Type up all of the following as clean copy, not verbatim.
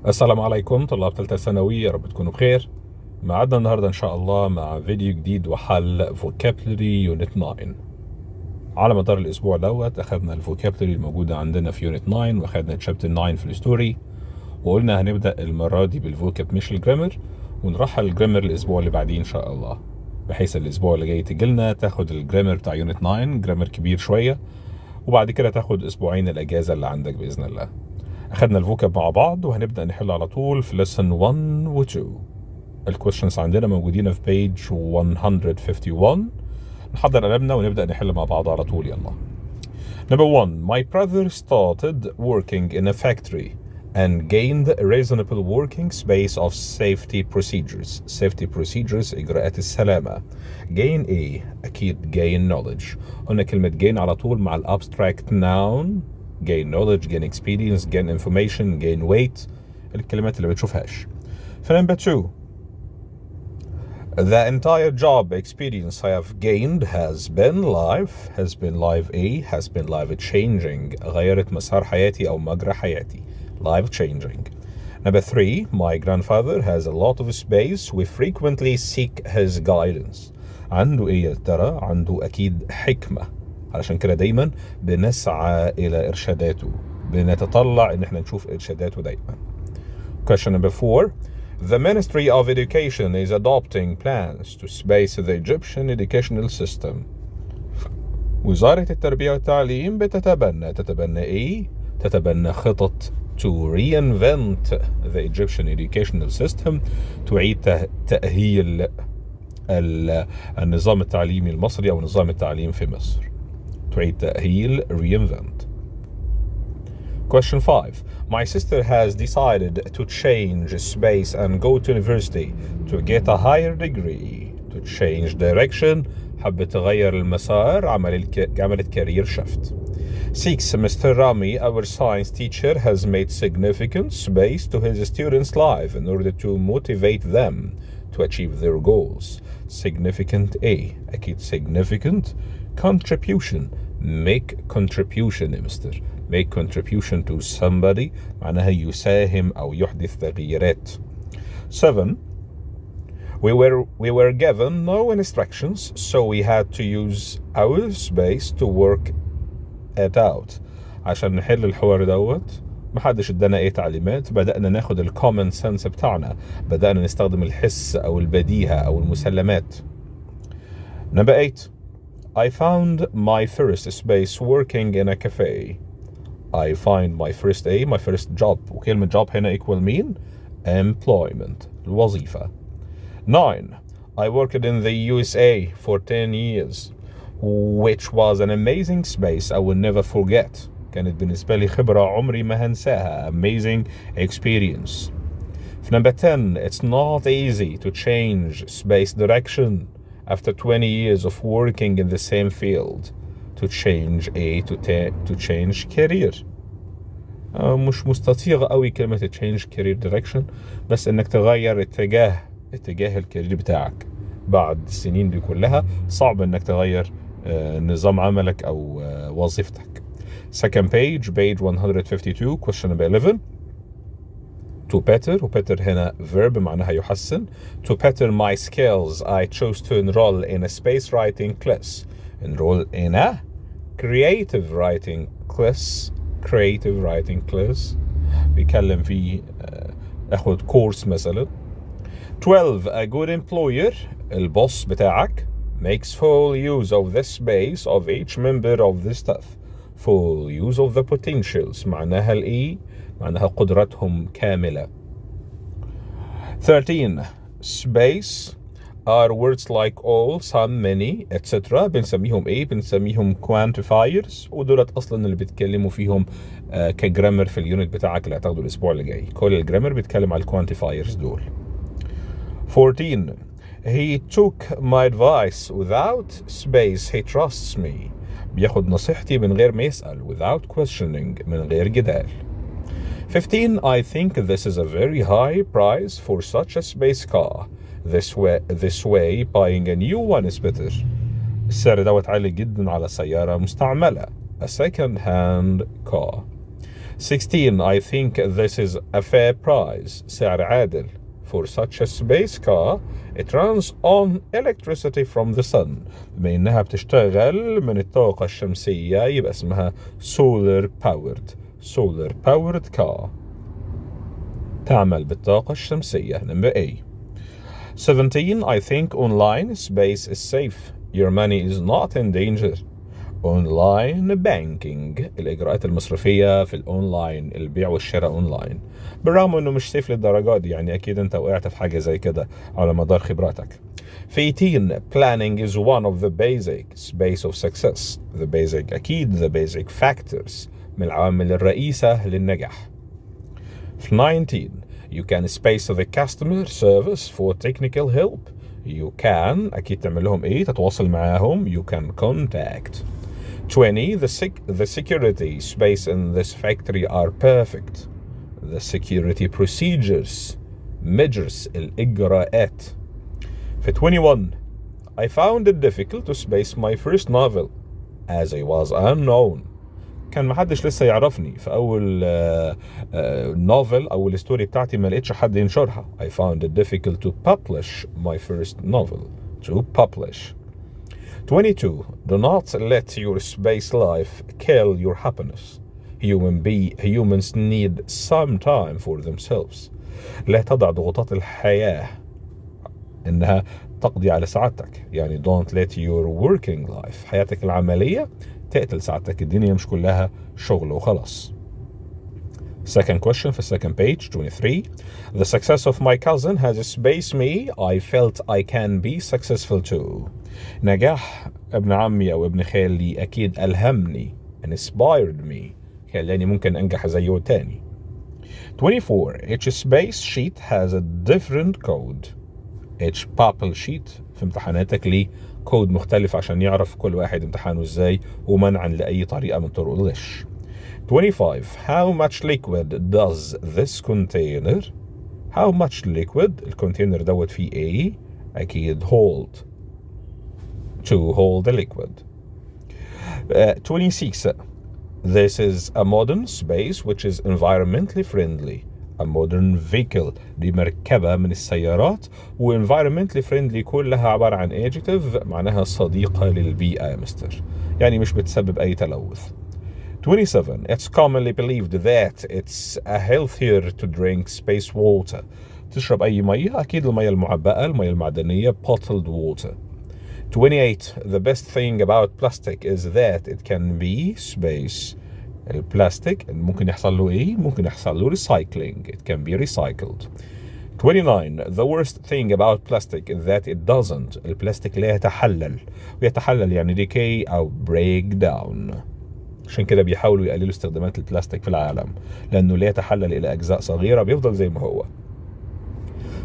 السلام عليكم طلاب ثالثة ثانوي، يا رب تكونوا بخير. معادنا النهاردة إن شاء الله مع فيديو جديد وحل Vocabulary Unit 9. على مدار الأسبوع دوت أخذنا الفوكابلري الموجودة عندنا في Unit 9 وأخذنا Chapter 9 في الستوري، وقلنا هنبدأ المرة دي بالفوكاب مش الجرامر، ونرحل الجرامر الأسبوع اللي بعديه إن شاء الله، بحيث الأسبوع اللي جاي تجيلنا تاخد الجرامر بتاع Unit 9، جرامر كبير شوية، وبعد كده تاخد أسبوعين الأجازة اللي عندك بإذن الله. أخذنا الفوكاب مع بعض وهنبدأ نحل على طول في lesson 1 و 2. الكويشنز عندنا موجودين في page 151. نحضر قلمنا ونبدأ نحل مع بعض على طول. يلا. Number 1. My brother started working in a factory and gained a reasonable working space of safety procedures. Safety procedures إجراءات السلامة. Gain إيه؟ أكيد gain knowledge. قلنا كلمة gain على طول مع الابستراكت noun. gain knowledge, gain experience, gain information, gain weight. الكلمات اللي بتشوفهاش. Number 2. The entire job experience I have gained has been life changing. غيرت مسار حياتي أو مجرى حياتي. Life changing. Number 3. My grandfather has a lot of space. We frequently seek his guidance. عنده إيه يا ترى؟ عنده أكيد حكمة، علشان كده دايما بنسعى إلى إرشاداته، بنتطلع إن احنا نشوف إرشاداته دايما. Question number 4. The Ministry of Education is adopting plans to space the Egyptian educational system. وزارة التربية والتعليم تتبنى إيه؟ تتبنى خطط to reinvent the Egyptian educational system، تعيد تأهيل النظام التعليمي المصري أو نظام التعليم في مصر. تعيد تأهيل reinvent. Question 5. My sister has decided to change space and go to university to get a higher degree. To change direction. حبت تغير المسار، عملت career shift. 6. Mr. Rami, our science teacher, has made significant space to his students' life in order to motivate them to achieve their goals. Significant A. أكيد significant. Contribution. Make contribution يا مستر. Make contribution to somebody معناها يساهم أو يحدث تغييرات. 7. We were given no instructions, so we had to use our space to work it out. عشان نحل الحوار دوت محدش ادانا ايه تعليمات، بدأنا ناخد الكومن سنس بتاعنا، بدأنا نستخدم الحس أو البديهة أو المسلمات. Number 8. I found my first space working in a cafe. I find my first job. وكلمة job هنا equal mean employment، الوظيفة. 9. I worked in the USA for 10 years, which was an amazing space I will never forget. كانت بالنسبة لي خبرة عمري ما هنساها. Amazing experience. Number 10. It's not easy to change space direction after 20 years of working in the same field. To change career. مش مستطيع قوي كلمة change career direction، بس انك تغير اتجاه الكارير بتاعك بعد السنين دي كلها. صعب انك تغير نظام عملك او وظيفتك. Second page 152. Question number 11. To better، و better هنا verb معناها يحسن. To better my skills I chose to enroll in a space writing class. Enroll in a creative writing class. بيكلم فيه اخد كورس مثلا. 12. A good employer، البوس بتاعك، makes full use of the space of each member of the staff. Full use of the potentials معناها الايه؟ معناها قدرتهم كاملة. 13. Space are words like all, some, many, etc. بنسميهم ايه؟ بنسميهم quantifiers، ودولت اصلا اللي بيتكلموا فيهم كجرامر في اليونت بتاعك اللي هتاخده الاسبوع اللي جاي. كل الجرامر بيتكلم على الكوانتيفايرز دول. 14. He took my advice without space. He trusts me. بياخد نصيحتي من غير ما يسأل. without questioning، من غير جدال. 15. I think this is a very high price for such a space car. This way buying a new one is better. السعر دوت عالي جدا على سيارة مستعملة. A second hand car. 16. I think this is a fair price. سعر عادل. For such a space car, it runs on electricity from the sun. بما إنها بتشتغل من الطاقة الشمسية يبقى اسمها solar powered. Solar powered car. تعمل بالطاقة الشمسية. Number A. 17. I think online space is safe. Your money is not in danger. Online banking. الإجراءات المصرفية في الأونلاين. البيع والشراء أونلاين. بالرغم إنه مش سيف للدرجات دي، يعني أكيد أنت وقعت في حاجة زي كده على مدار خبراتك. 18. Planning is one of the basic space of success. The basic أكيد the basic factors من العوامل الرئيسة للنجاح. 19. You can space the customer service for technical help. You can أكيد تعمل لهم إيه؟ تتواصل معاهم. You can contact. 20. The security space in this factory are perfect. The security procedures. Measures الإجراءات. في 21. I found it difficult to space my first novel as I was unknown. كان محدش لسه يعرفني في أول نوفل أو الستوري بتاعتي ما لقيتش حد ينشرها. I found it difficult to publish my first novel. To publish. 22. Do not let your space life kill your happiness. Humans need some time for themselves. لا تضع ضغوطات الحياة إنها تقضي على سعادتك. يعني don't let your working life حياتك العملية تقتل سعادتك. الدنيا مش كلها شغل وخلاص. Second question في second page 23. The success of my cousin has spaced me. I felt I can be successful too. نجاح ابن عمي أو ابن خالي أكيد ألهمني inspired me. خلاني ممكن أنجح زيه تاني. 24. Each space sheet has a different code. Each bubble sheet في امتحاناتك ليه كود مختلف عشان يعرف كل واحد امتحانه ازاي ومنعا لأي طريقة من طرق الغش. 25. How much liquid does this container? How much liquid الكونتينر دوت فيه ايه؟ أكيد hold. To hold the liquid. 26. This is a modern space which is environmentally friendly. A modern vehicle دي مركبة من السيارات و environmentally friendly كلها عبارة عن adjective معناها صديقة للبيئة يا مستر، يعني مش بتسبب أي تلوث. 27. It's commonly believed that it's healthier to drink space water. تشرب أي مية؟ أكيد المية المعبأة، المية المعدنية bottled water. 28. The best thing about plastic is that it can be space. البلاستيك ممكن يحصل له ايه؟ ممكن يحصل له recycling. It can be recycled. 29. The worst thing about plastic is that it doesn't. البلاستيك لا يتحلل، ويتحلل يعني decay أو break down. عشان كده بيحاولوا يقللوا استخدامات البلاستيك في العالم لأنه لا يتحلل إلى أجزاء صغيرة، بيفضل زي ما هو.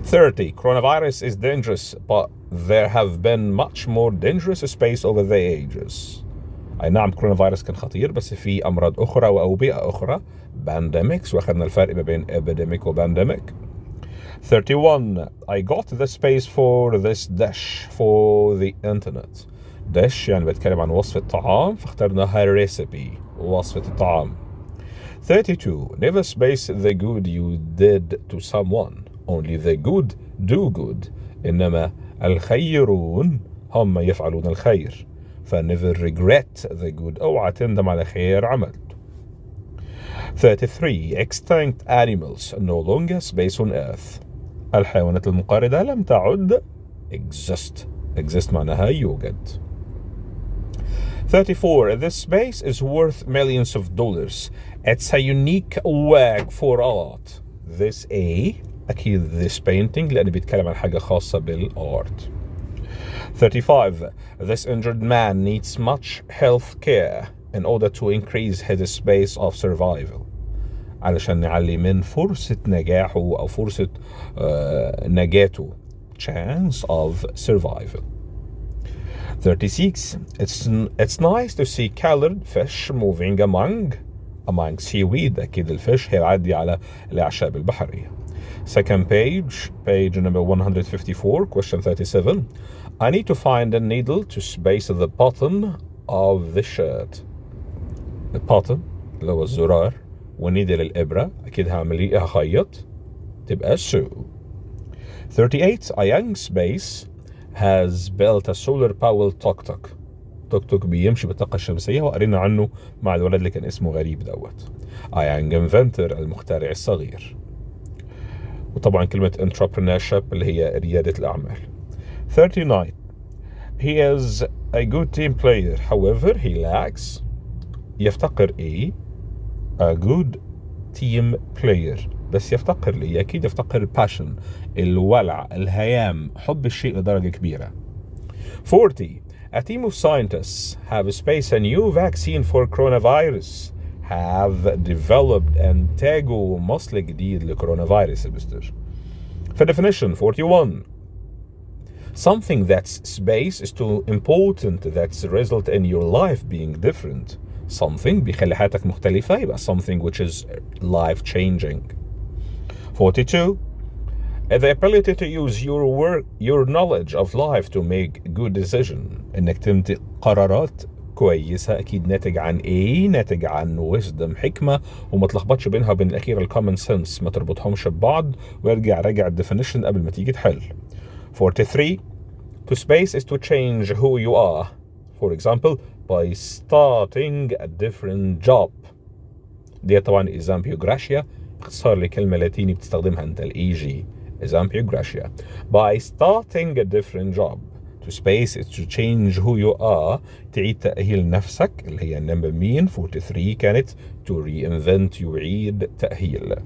30. Coronavirus is dangerous, but there have been much more dangerous space over the ages. أي نعم كورونا فيروس كان خطير، بس في أمراض أخرى وأوبئة أخرى pandemics، وأخذنا الفرق ما بين epidemic و pandemic. 31. I got the space for this dish for the internet. dish يعني بتكلم عن وصفة طعام، فاخترناها recipe وصفة الطعام. 32. Never space the good you did to someone. Only the good do good. إنما الخيرون هم يفعلون الخير. فnever regret the good. اوعى تندم على خير عملته. 33. Extinct animals no longer space on earth. الحيوانات المنقرضة لم تعد exist معناها يوجد. 34. This space is worth millions of dollars. It's a unique work for art. This أكيد this painting لأنه بيتكلم عن حاجة خاصة بالart. 35. This injured man needs much health care in order to increase his space of survival. علشان نعلي من فرصة نجاحه أو فرصة نجاته. Chance of survival. 36. It's nice to see colored fish moving among seaweed. أكيد الفيش هيعدي على الأعشاب البحرية. Second page number 154, question 37. I need to find a needle to space the button of the shirt. The button اللي هو الزرار والنيدل الإبرة أكيد هخيط تبقى sew. 38 a young space has built a solar powered tuk-tuk. توك بيمشي بالطاقة الشمسية وقرينا عنه مع الولد اللي كان اسمه غريب دوت. a young inventor المخترع الصغير. وطبعا كلمة entrepreneurship اللي هي ريادة الأعمال. 39 he is a good team player however he lacks يفتقر إيه a good team player بس يفتقر ليه أكيد يفتقر passion الولع الهيام حب الشيء لدرجة كبيرة. 40 a team of scientists have spaced a new vaccine for coronavirus have developed انتاجوا مصل جديد لكورونا يا مستر. For definition 41 something that's space is too important that's result in your life being different. something بيخلي حياتك مختلفة يبقى something which is life changing. 42 the ability to use your knowledge of life to make good decision انك تمتلك قرارات كويسة أكيد ناتج عن إيه؟ ناتج عن wisdom حكمة وما تلخبطش بينها وبين الأخير common sense ما تربطهمش ببعض وارجع راجع الديفينيشن قبل ما تيجي تحل. 43 to space is to change who you are for example by starting a different job. دي طبعا exampiography اختصار لكلمة لاتيني بتستخدمها أنت الإيجي exampiography. by starting a different job to space is to change who you are تعيد تأهيل نفسك اللي هي النمبر مين. 43 كانت to reinvent يعيد تأهيل.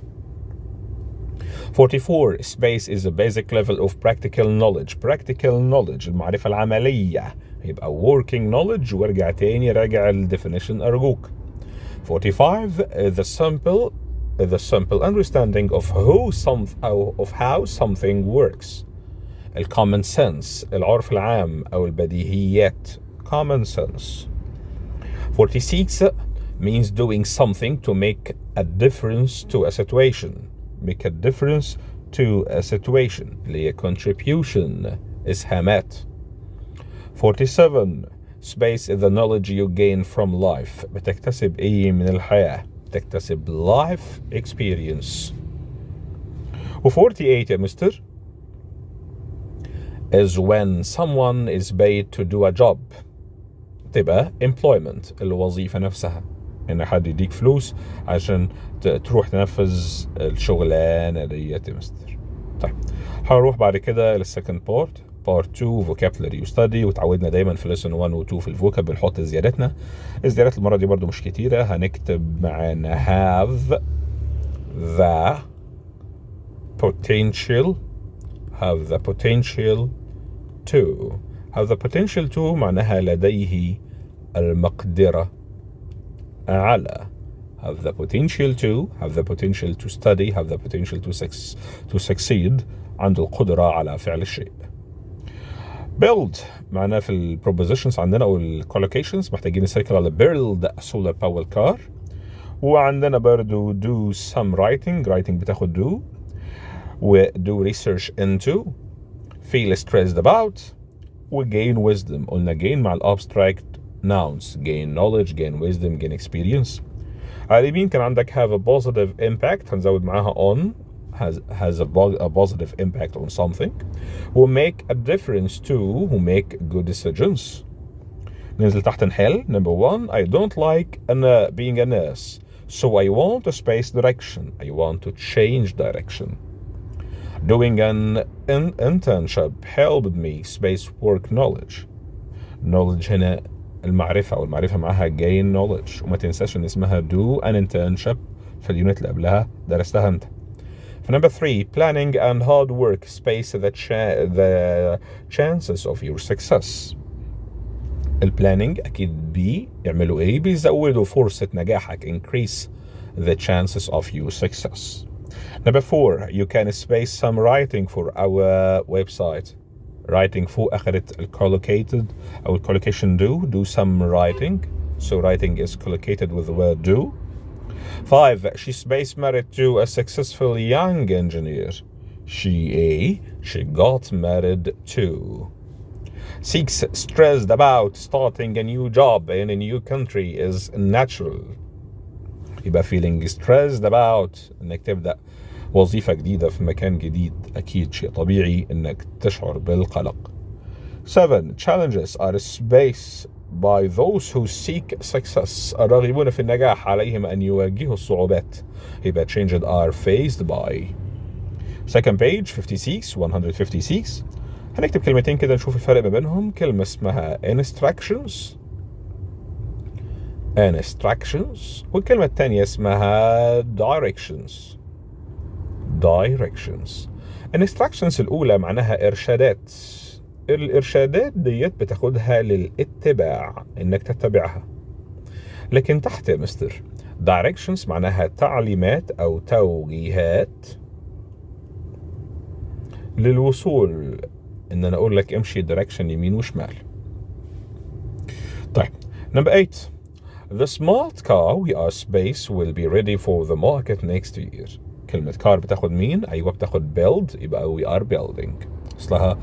44 space is a basic level of practical knowledge. practical knowledge المعرفة العملية يبقى working knowledge وارجع تاني راجع الديفينيشن أرجوك. 45 the simple understanding of how something works. common sense العرف العام أو البديهيات common sense. 46 means doing something to make a difference to a situation. make a difference to a situation اللي هي contribution إسهامات. 47 space is the knowledge you gain from life. بتكتسب إيه من الحياة؟ بتكتسب life experience. و 48 يا مستر is when someone is paid to do a job. تبقى employment الوظيفة نفسها إن حد يديك فلوس عشان تروح تنفذ الشغلانة ديت يا مستر. طيب هنروح بعد كده للسكند بارت بارت 2 vocabulary study وتعودنا دايما في lesson 1 و 2 في الفوكاب بنحط زياداتنا. الزيادات المرة دي برضو مش كتيرة هنكتب معانا have the potential to معناها لديه المقدرة على have the potential to study have the potential to succeed عنده القدرة على فعل الشيء. build معناه في ال propositions عندنا أو ال collocations محتاجين نسيركل على build a solar power car. وعندنا برضو do some writing بتاخد do و do research into feel stressed about و gain wisdom. قلنا gain مع ال abstract nouns gain knowledge gain wisdom gain experience. على اليمين كان عندك have a positive impact هنزود معاها on has a positive impact on something who make a difference to who make good decisions. ننزل تحت نحل. number 1 I don't like being a nurse so I want to space direction I want to change direction. doing an internship helped me space work knowledge. knowledge هنا المعرفة والمعرفة معها gain knowledge وما تنساش ان اسمها do an internship في اليونت اللي قبلها درستها انت. في number 3 planning and hard work space the chances of your success. البلاننج أكيد يعملوا إيه؟ بيزودوا فرصة نجاحك increase the chances of your success. number 4 you can space some writing for our website. writing فوق أخذت collocated أو collocation do some writing so writing is collocated with the word do. 5 she's space married to a successful young engineer. she got married to. 6 stressed about starting a new job in a new country is natural. يبقى feeling stressed about إنك تبدأ وظيفة جديدة في مكان جديد، أكيد شيء طبيعي إنك تشعر بالقلق. 7. Challenges are faced by those who seek success. الراغبون في النجاح عليهم أن يواجهوا الصعوبات. يبقى changes are faced by. Second page 56 156. هنكتب كلمتين كده نشوف الفرق ما بينهم. كلمة اسمها instructions والكلمة الثانية اسمها directions. instructions الأولى معناها إرشادات. الإرشادات ديت بتاخدها للاتباع، إنك تتبعها. لكن تحت يا مستر directions معناها تعليمات أو توجيهات للوصول، إن أنا أقول لك امشي direction يمين وشمال. طيب number 8. The smart car we are space will be ready for the market next year. كلمة car بتاخد مين؟ أيوة بتاخد build، يبقى we are building. أصلها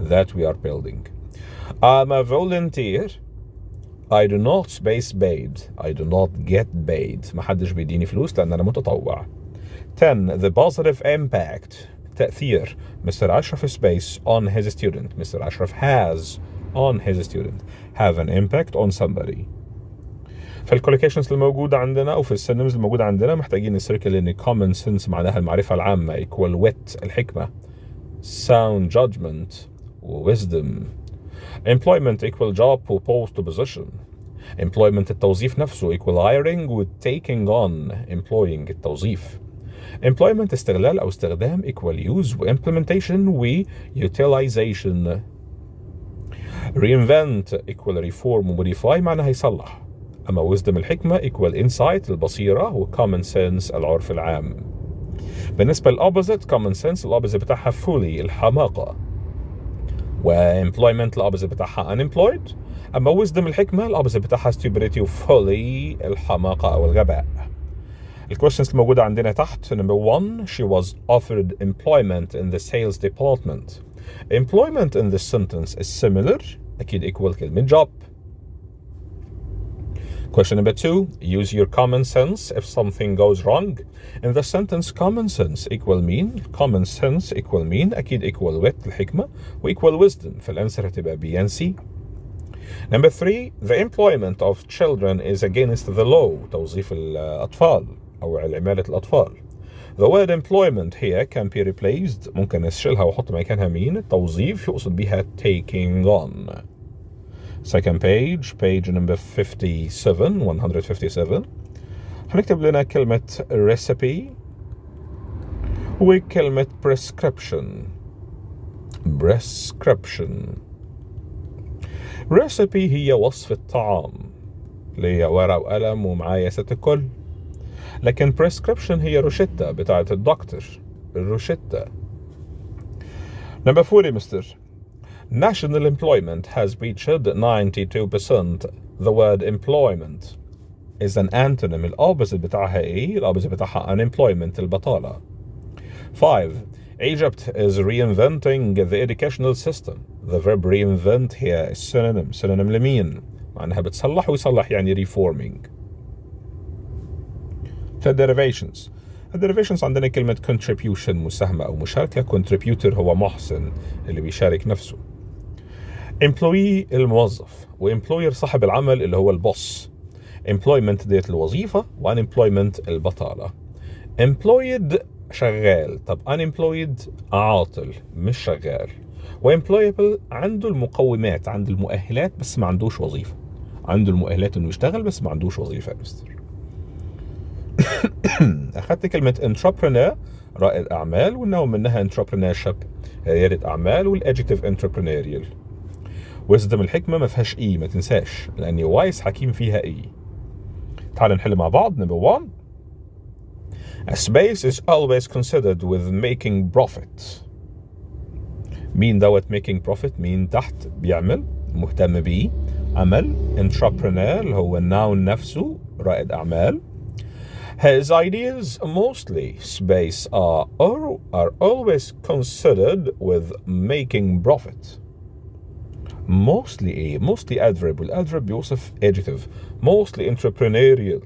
that we are building. I'm a volunteer. I do not space paid. I do not get paid. محدش بيديني فلوس لأن أنا متطوع. 10. The positive impact. تأثير Mr. Ashraf space on his student. Mr. Ashraf has on his student. Have an impact on somebody. في الكوليكيشنز الموجودة عندنا أو في السينونيمز الموجودة عندنا محتاجين نسيركل إن common sense معناها المعرفة العامة equal wit الحكمة، sound judgment wisdom. employment equal job و post to position. employment التوظيف نفسه equal hiring و taking on employing التوظيف. employment استغلال أو استخدام equal use و implementation و utilization. reinvent equal reform و modify معناها يصلح. أما wisdom الحكمة equal insight البصيرة و common sense العرف العام. بالنسبة للopposite common sense الopposite بتاعها fully الحماقة، و employment الopposite بتاعها unemployed. أما wisdom الحكمة الopposite بتاعها stupidity و fully الحماقة أو الغباء. الquestions الموجودة عندنا تحت. number 1. She was offered employment in the sales department. employment in this sentence is similar أكيد equal كلمة job. Question number 2. Use your common sense if something goes wrong. In the sentence common sense equal mean. common sense equal mean أكيد equal wit الحكمة و equal wisdom، فالأنسر هتبقى B and C. Number 3. The employment of children is against the law. توظيف الأطفال أو عمالة الأطفال. The word employment here can be replaced. ممكن نشيلها وحط مكانها مين. التوظيف يقصد بها taking on. Second page number 57 157. هنكتب لنا كلمة recipe وكلمة prescription. recipe هي وصف الطعام، ليا ورقة وقلم ومعايا ست الكل. لكن prescription هي روشتة بتاعة الدكتور، الروشتة. Number 40 مستر. National employment has reached 92%. The word employment is an antonym. الأوبزيت بتاعها إيه؟ الأوبزيت بتاعها unemployment البطالة. 5. Egypt is reinventing the educational system. The verb reinvent here is synonym لمين؟ معناها بتصلح ويصلح يعني reforming. derivations. الديريفيشنز عندنا كلمة contribution مساهمة أو مشاركة. contributor هو محسن اللي بيشارك نفسه. employee الموظف، وemployer صاحب العمل اللي هو البوس. employment ديت الوظيفة، unemployment البطالة. employed شغال، طب unemployed عاطل مش شغال. وemployable عنده المقومات، عنده المؤهلات بس ما عندوش وظيفة. عنده المؤهلات انه يشتغل بس ما عندوش وظيفة يا مستر. أخذت كلمة entrepreneur رائد أعمال، وإنه منها entrepreneurship ريادة أعمال، والadjective entrepreneurial. wisdom الحكمة ما فيهاش إي، ما تنساش لأني وايس حكيم فيها إي. تعال نحل مع بعض. number 1. A space is always considered with making profit. مين دوت making profit؟ مين تحت بيعمل مهتم بيه عمل. entrepreneur اللي هو الناون نفسه رائد أعمال. His ideas mostly space are always considered with making profit. mostly ايه؟ mostly adverb، والadverb بيوصف adjective. mostly entrepreneurial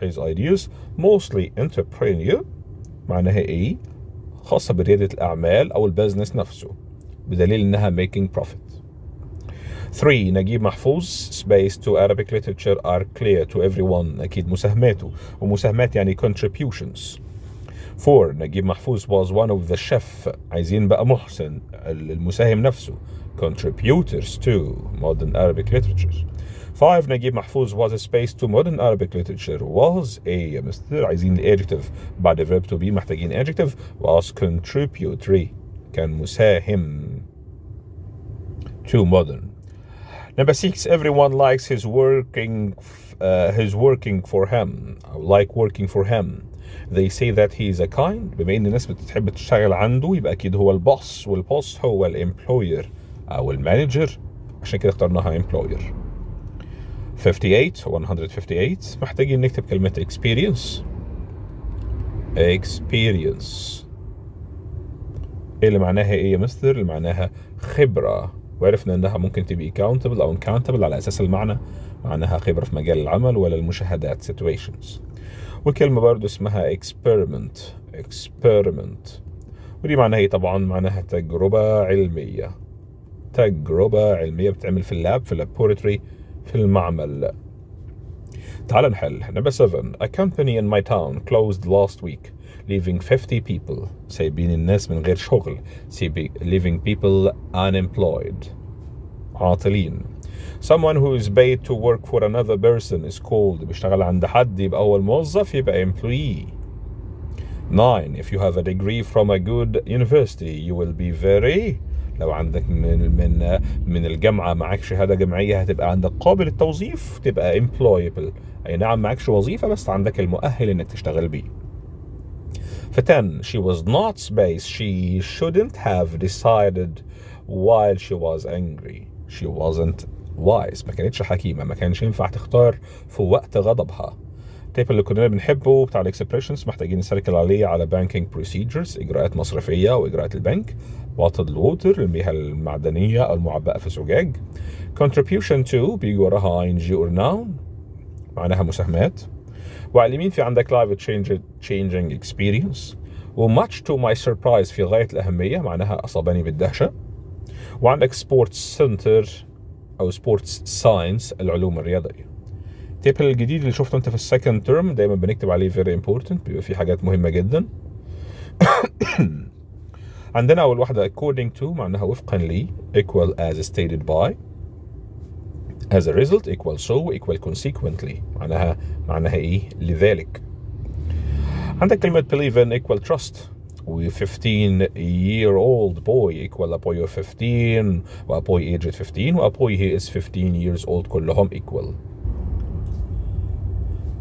his ideas mostly entrepreneur معناها ايه؟ خاصة بريادة الأعمال أو البزنس نفسه بدليل إنها making profit. 3. نجيب محفوظ space to Arabic literature are clear to everyone. أكيد مساهماته، ومساهمات يعني contributions. 4. نجيب محفوظ was one of the chef. عايزين بقى محسن المساهم نفسه contributors to modern Arabic literature. 5. نجيب محفوظ was a space to modern Arabic literature. was a يا مستر عايزين adjective بعد verb to be محتاجين adjective. was contributory كان مساهم to modern. Number 6. Everyone likes his working for him. like working for him. They say that he is a kind. بما ان الناس بتحب تشتغل عنده يبقى اكيد هو البوس، والبوس هو الامبلوير او المانجر، عشان كده اخترناها employer. 158 محتاجين نكتب كلمة experience. اللي معناها ايه يا مستر؟ اللي معناها خبرة، وعرفنا انها ممكن تبقى countable او uncountable على اساس المعنى، معناها خبرة في مجال العمل ولا المشاهدات situations. وكلمة برضو اسمها experiment ودي معناها ايه؟ طبعا معناها تجربة علمية بتعمل في اللاب، في اللابوراتوري، في المعمل. تعال نحل. Number 7. A company in my town closed last week leaving 50 people. سايبين الناس من غير شغل. leaving people unemployed. عاطلين. Someone who is paid to work for another person is called. بيشتغل عند حد يبقى أول موظف يبقى employee. 9. If you have a degree from a good university you will be very. لو عندك من الجامعة معك شهادة جامعية هتبقى عندك قابل للتوظيف، تبقى employable. أي نعم معكش وظيفة بس عندك المؤهل إنك تشتغل بيه. 10. She was not space. She shouldn't have decided while she was angry. She wasn't wise. ما كانتش حكيمة، ما كانش ينفع تختار في وقت غضبها. التيب اللي كنا بنحبه بتاع الاكسبريشنز محتاجين نسركل عليه على banking procedures إجراءات مصرفية وإجراءات البنك. bottled water المياه المعدنية المعبأة في زجاج. contribution to بيجي وراها ing or noun معناها مساهمات. وعلى اليمين في عندك live changing experience. وmuch to my surprise في غاية الأهمية معناها أصابني بالدهشة. وعندك sports center أو sports science العلوم الرياضية. التيب الجديد اللي شفته انت في السكند تيرم دايما بنكتب عليه very important، بيبقى فيه حاجات مهمة جدا. عندنا أول واحدة according to معناها وفقا لي، equal as stated by، as a result equal so equal consequently معناها ايه؟ لذلك. عندك كلمة believe in equal trust، و 15-year-old boy equal a boy of 15 و a boy aged 15 و a boy he is 15 years old كلهم equal.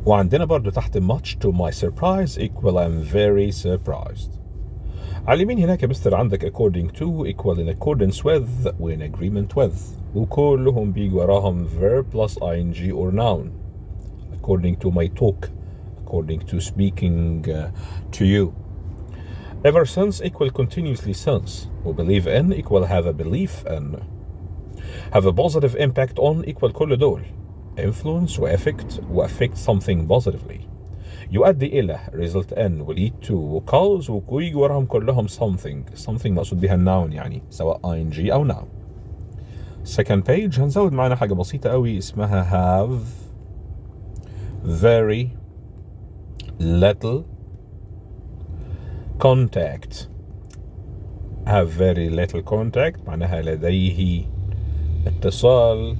وعندنا برضو تحت much to my surprise equal I'm very surprised. على اليمين هناك يا مستر عندك according to equal in accordance with و in agreement with، وكلهم بيجي وراهم verb plus ing or noun. according to my talk، according to speaking to you. ever since equal continuously since، و believe in equal have a belief in. have a positive impact on equal كل دول influence و affect something positively. يؤدي إلى result in و lead to و cause ويجي وراهم كلهم something مقصود بها noun يعني سواء ing أو noun. second page هنزود معنا حاجة بسيطة قوي اسمها have very little contact. have very little contact معناها لديه اتصال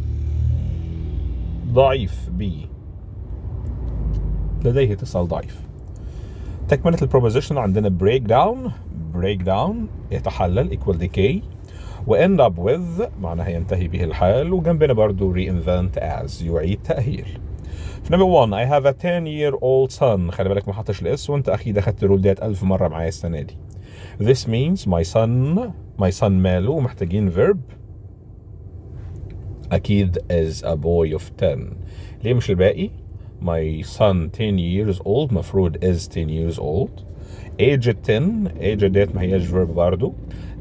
ضعيف بي، لديه اتصال ضعيف. تكملة البروبوزيشن عندنا break down يتحلل equal decay، و end up with معناها ينتهي به الحال، وجنبنا برضو reinvent as يعيد تأهيل. في number 1 I have a 10-year-old son. خلي بالك ما حطش الاس، وانت اكيد اخدت الرول ديت 1000 مرة معايا السنة دي. This means my son ماله، ومحتاجين verb أكيد is a boy of 10. ليه مش الباقي؟ my son 10 years old مفروض is 10 years old. age 10 age ديت ما هياش verb برضو.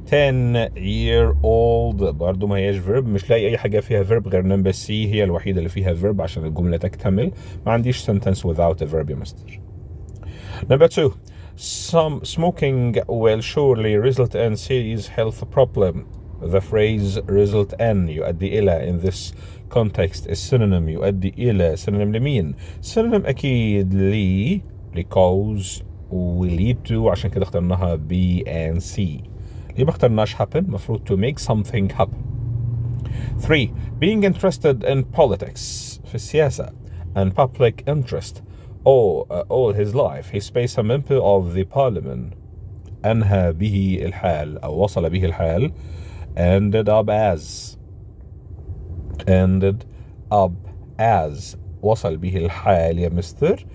10-year-old برضو ما هياش verb. مش لاقي أي حاجة فيها verb غير number C، هي الوحيدة اللي فيها verb عشان الجملة تكتمل. ما عنديش sentence without a verb يا مستر. Number 2. Some smoking will surely result in serious health problem. The phrase result in يؤدي إلى in this context is synonym. يؤدي إلى synonym لمين؟ synonym أكيد cause و lead to، عشان كده اخترناها B and C. ليه ما اخترناش happen؟ مفروض to make something happen. 3. Being interested in politics في السياسة and public interest all his life. He space a member of the parliament. أنهى به الحال أو وصل به الحال. ended up as وصل به الحال يا مستر.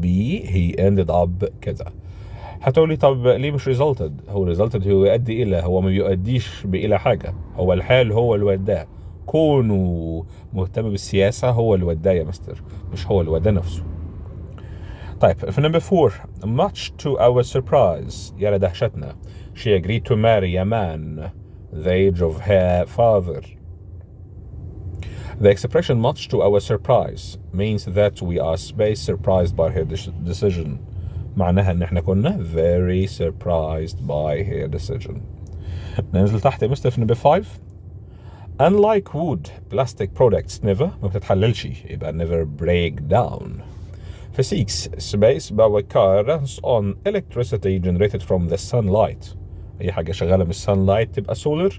B he ended up كذا. هتقولي طب ليه مش resulted؟ هو resulted هو يؤدي إلى، هو ما بيؤديش بإلى حاجة، هو الحال هو اللي وداه. كونه مهتم بالسياسة هو اللي وداه يا مستر، مش هو اللي وداه نفسه. طيب في number 4. much to our surprise يا لدهشتنا she agreed to marry a man the age of her father. The expression much to our surprise means that we are surprised by her decision. معناها ان احنا كنا very surprised by her decision. ننزل تحت يا مستر في number 5. unlike wood plastic products never ما بتتحللش، يبقى never break down. في 6. space our car runs on electricity generated from the sunlight. اي حاجة شغالة من sunlight تبقى solar،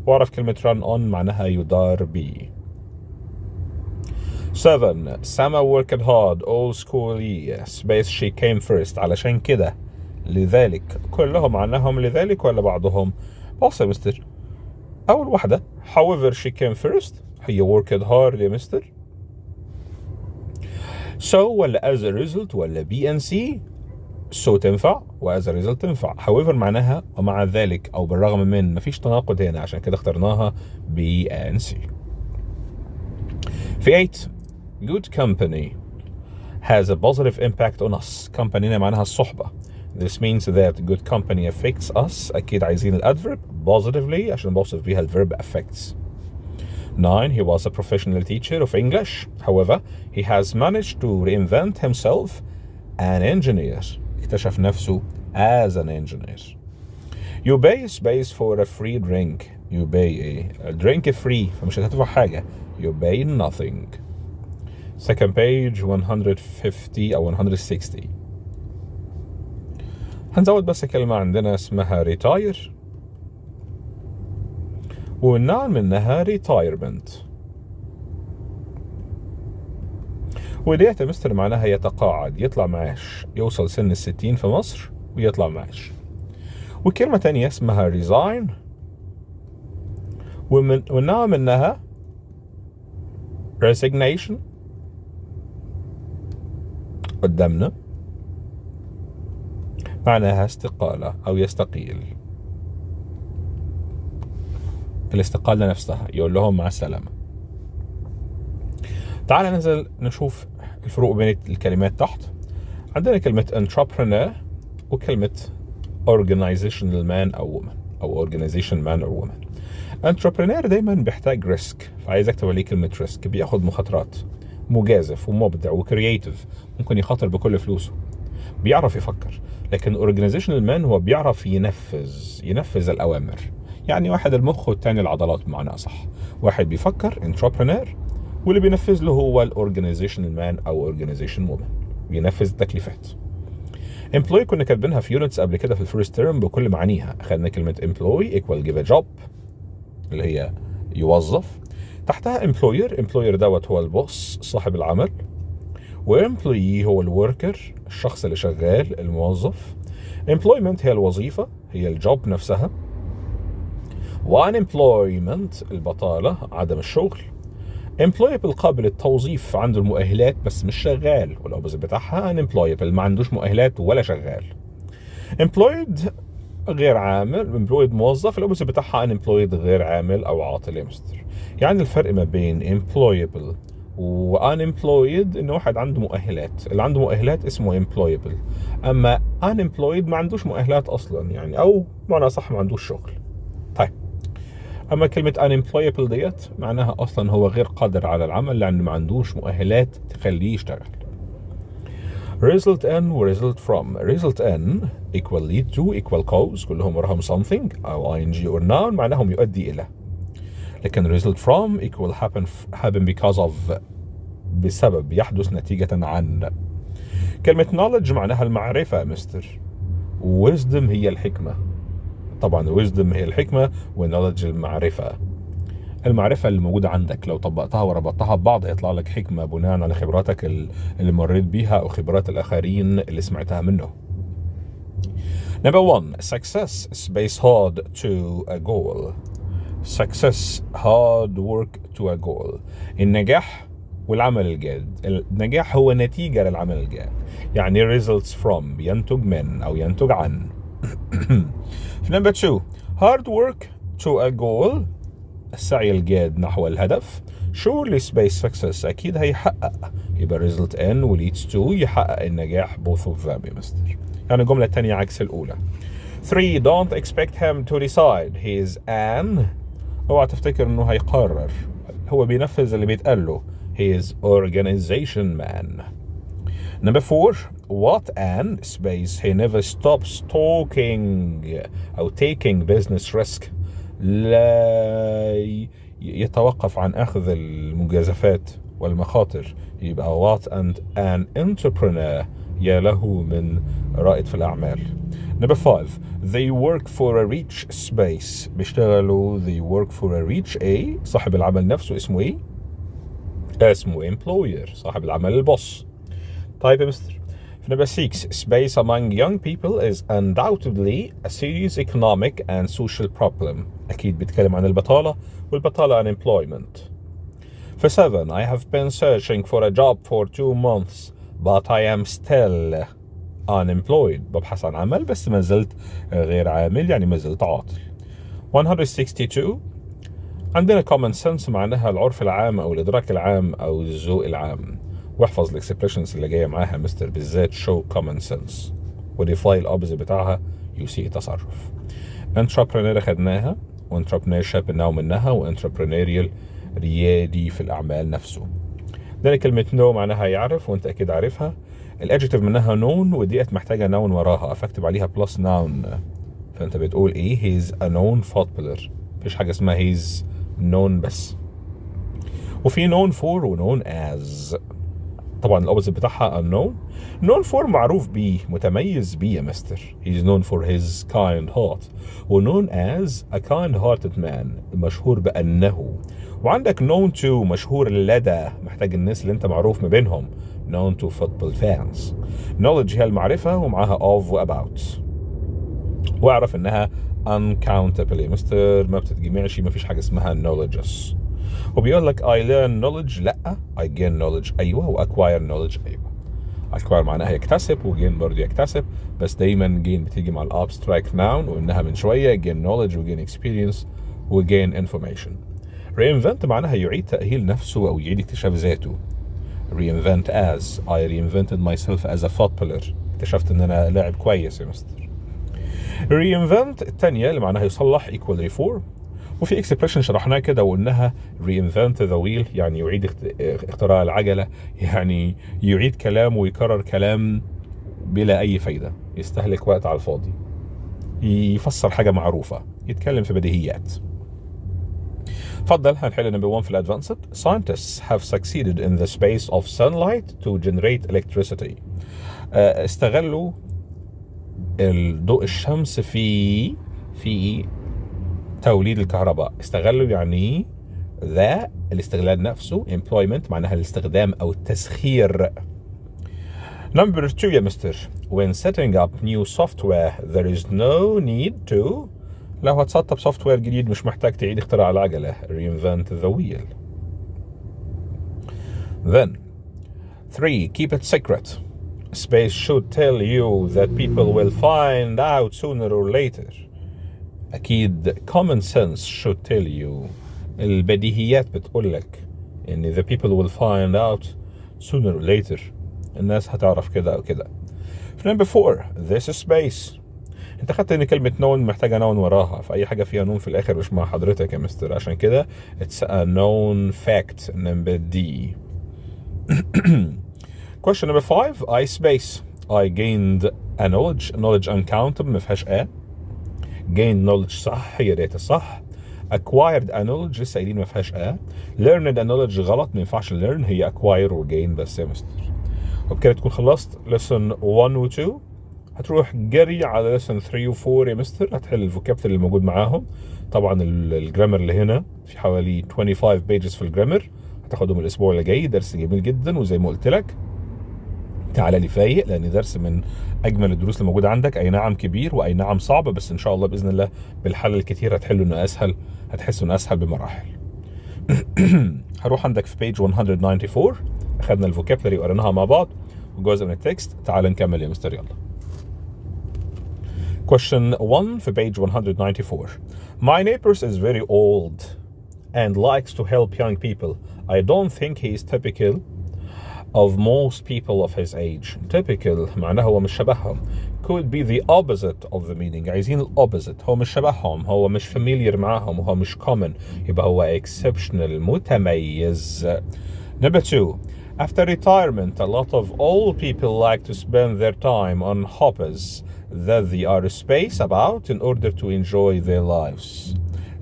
واعرف كلمة run on معناها يدار بي. 7. Sama worked hard all school year space she came first. علشان كده لذلك كلهم عنهم لذلك ولا بعضهم؟ بص يا مستر، أول واحدة however she came first هي worked hard يا مستر. so ولا as a result ولا B and C؟ so تنفع و as a result تنفع. however معناها ومع ذلك أو بالرغم من، مفيش تناقض هنا، عشان كده اخترناها B and C. في 8. good company has a positive impact on us. company معناها الصحبة. this means that good company affects us. أكيد عايزين الادverb positively عشان بوصف بيها الverb affects. 9. he was a professional teacher of English. however he has managed to reinvent himself an engineer. اكتشف نفسه as an engineer. you pay space for a free drink. you pay a drink free فمش هتدفع حاجة. you pay nothing. second page 150 أو 160. هنزود بس كلمة عندنا اسمها retire والنوع منها retirement. وديت يا مستر معناها يتقاعد، يطلع معاش، يوصل سن 60 في مصر ويطلع معاش. وكلمة تانية اسمها resign والنوع منها resignation قدامنا معناها استقالة أو يستقيل. الاستقالة نفسها يقول لهم مع السلامة. تعال ننزل نشوف الفروق بين الكلمات تحت. عندنا كلمة entrepreneur وكلمة organizational man أو woman أو organization man أو woman. entrepreneur دايما بيحتاج ريسك، فعايز اكتب عليه كلمة ريسك، بياخد مخاطرات، مجازف ومبدع وكرييتيف، ممكن يخاطر بكل فلوسه، بيعرف يفكر. لكن organizational man هو بيعرف ينفذ الأوامر. يعني واحد المخ والتاني العضلات بمعنى أصح. واحد بيفكر entrepreneur واللي بينفذ له هو organizational man أو organization woman، بينفذ التكليفات. employee كنا كاتبينها في units قبل كده في الفيرست تيرم بكل معانيها. أخذنا كلمة employee equal give a job اللي هي يوظف. تحتها employer دوت هو البوس صاحب العمل، وemployee هو الوركر الشخص اللي شغال الموظف. employment هي الوظيفة هي الجوب نفسها. unemployment البطالة عدم الشغل. employable قابل للتوظيف عنده المؤهلات بس مش شغال، والأوبوزيت بتاعها unemployable ما عندوش مؤهلات ولا شغال. employed غير عامل، employed موظف، الأوبوزيت بتاعها unemployed غير عامل أو عاطل يا مستر. يعني الفرق ما بين employable و unemployed إن واحد عنده مؤهلات، اللي عنده مؤهلات اسمه employable، أما unemployed ما عندوش مؤهلات أصلا يعني، أو معنى صح ما عندوش شغل. أما كلمة unemployable ديت معناها أصلا هو غير قادر على العمل لأنه ما عندوش مؤهلات تخليه يشتغل. result in و result from. result in equal lead to equal cause كلهم وراهم something أو ing or noun معناهم يؤدي إلى. لكن result from equal happen because of بسبب يحدث نتيجة عن. كلمة knowledge معناها المعرفة مستر. wisdom هي الحكمة. طبعا wisdom هي الحكمة و knowledge المعرفة. المعرفة اللي موجودة عندك لو طبقتها وربطتها ببعض هيطلع لك حكمة بناء على خبراتك اللي مريت بيها أو خبرات الآخرين اللي سمعتها منه. Number 1. Success space hard to a goal. Success hard work to a goal. النجاح والعمل الجاد. النجاح هو نتيجة للعمل الجاد. يعني results from ينتج من أو ينتج عن. Number 2. Hard work to a goal. السعي الجاد نحو الهدف. surely space success أكيد هيحقق. يبقى result in و leads to يحقق النجاح both of them يا مستر. يعني الجملة الثانية عكس الأولى. 3. Don't expect him to decide. He is an. اوعى تفتكر إنه هيقرر. هو بينفذ اللي بيتقال له. He is organization man. Number 4. What an space he never stops talking أو taking business risk. لا يتوقف عن أخذ المجازفات والمخاطر. يبقى what and an entrepreneur يا له من رائد في الأعمال. Number 5. They work for a rich space. بيشتغلوا they work for a rich a صاحب العمل نفسه اسمه ايه؟ اسمه employer صاحب العمل البوس. طيب يا مستر. Number 6. Space among young people is undoubtedly a serious economic and social problem. أكيد بيتكلم عن البطالة والبطالة unemployment. For 7. I have been searching for a job for 2 months but I am still unemployed. ببحث عن عمل بس ما زلت غير عامل يعني ما زلت عاطل. 162. عندنا common sense معناها العرف العام أو الإدراك العام أو الذوق العام. واحفظ الاكسبريشنز اللي جايه معاها مستر بالذات show common sense وديفاي الأوبزيت بتاعها يسيء تصرف. entrepreneur خدناها وانتربرينورشيب نوع منها وانتربرينوريال ريادي في الأعمال نفسه. ده كلمة know معناها يعرف وانت أكيد عارفها. الادجكتيف منها known وديت محتاجة noun وراها فاكتب عليها plus noun. فانت بتقول ايه he's a known footballer. مفيش حاجة اسمها he's known بس. وفي known for و known as. طبعا الأوبزيت بتاعها unknown. known for معروف بيه متميز بيه يا مستر. he's known for his kind heart و known as a kind hearted man مشهور بأنه. وعندك known to مشهور لدى محتاج الناس اللي انت معروف ما بينهم known to football fans. knowledge هي المعرفة ومعاها of و about. واعرف انها uncountable يا مستر ما بتتجمعش ما فيش حاجة اسمها knowledges. وبيقول لك I learn knowledge لا I gain knowledge أيوة و acquire knowledge أيوة. acquire معناها يكتسب و gain برضه يكتسب بس دايما gain بتيجي مع الابستراكت noun وإنها من شوية gain knowledge و gain experience و gain information. reinvent معناها يعيد تأهيل نفسه أو يعيد اكتشاف ذاته. reinvent as I reinvented myself as a footballer اكتشفت إن أنا لاعب كويس يا مستر. reinvent الثانية اللي معناها يصلح equal reform. وفي اكسبريشن شرحناها كده وقلناها reinvent the wheel يعني يعيد اختراع العجلة يعني يعيد كلام ويكرر كلام بلا أي فايدة يستهلك وقت على الفاضي يفسر حاجة معروفة يتكلم في بديهيات. فضل هنحل number 1 في الادفانسد. Scientists have succeeded in the space of sunlight to generate electricity. استغلوا الضوء الشمس في توليد الكهرباء. استغلوا يعني ذا الاستغلال نفسه employment معناها الاستخدام أو التسخير. Number 2 يا مستر. When setting up new software there is no need to. لو هتسطب سوفت وير جديد مش محتاج تعيد اختراع العجلة reinvent the wheel. Then 3. Keep it secret. Space should tell you that people will find out sooner or later. أكيد common sense should tell you البديهيات بتقولك إن the people will find out sooner or later الناس هتعرف كده أو كده. Number 4. This space انت خدت ان كلمة نون محتاجة نون وراها، فأي حاجة فيها نون في الآخر مش مع حضرتك يا مستر، عشان كده it's a known fact number D. Question number 5. I space. I gained a knowledge uncountable ما فيهاش gained knowledge صح، هي ديت الصح. acquired a knowledge لسه قايلين ما فيهاش learned a knowledge غلط، ما ينفعش learn، هي acquire و gain بس يا مستر. وبكده تكون خلصت lesson 1 و 2. هتروح جري على lesson 3 و 4 يا مستر، هتحل الفوكابتر اللي موجود معاهم. طبعا الجرامر اللي هنا في حوالي 25 pages في الجرامر، هتاخدهم الاسبوع اللي جاي. درس جميل جدا، وزي ما قلت لك تعالى لي فايق، لان درس من اجمل الدروس اللي موجوده عندك. اي نعم كبير واي نعم صعب، بس ان شاء الله باذن الله بالحل الكتير هتحله انه اسهل، هتحس انه اسهل بمراحل. هروح عندك في page 194، اخذنا الفوكابلري وقريناها مع بعض وجزء من التكست. تعال نكمل يا مستر، يلا. Question 1 في page 194. My neighbor is very old and likes to help young people. I don't think he is typical of most people of his age. Typical معناه هو مش شبههم. Could be the opposite of the meaning. عايزين opposite. هو مش شبههم، هو مش familiar معاهم، هو مش common، يبقى هو exceptional متميز. Number 2. After retirement, a lot of old people like to spend their time on hobbies that they are space about in order to enjoy their lives.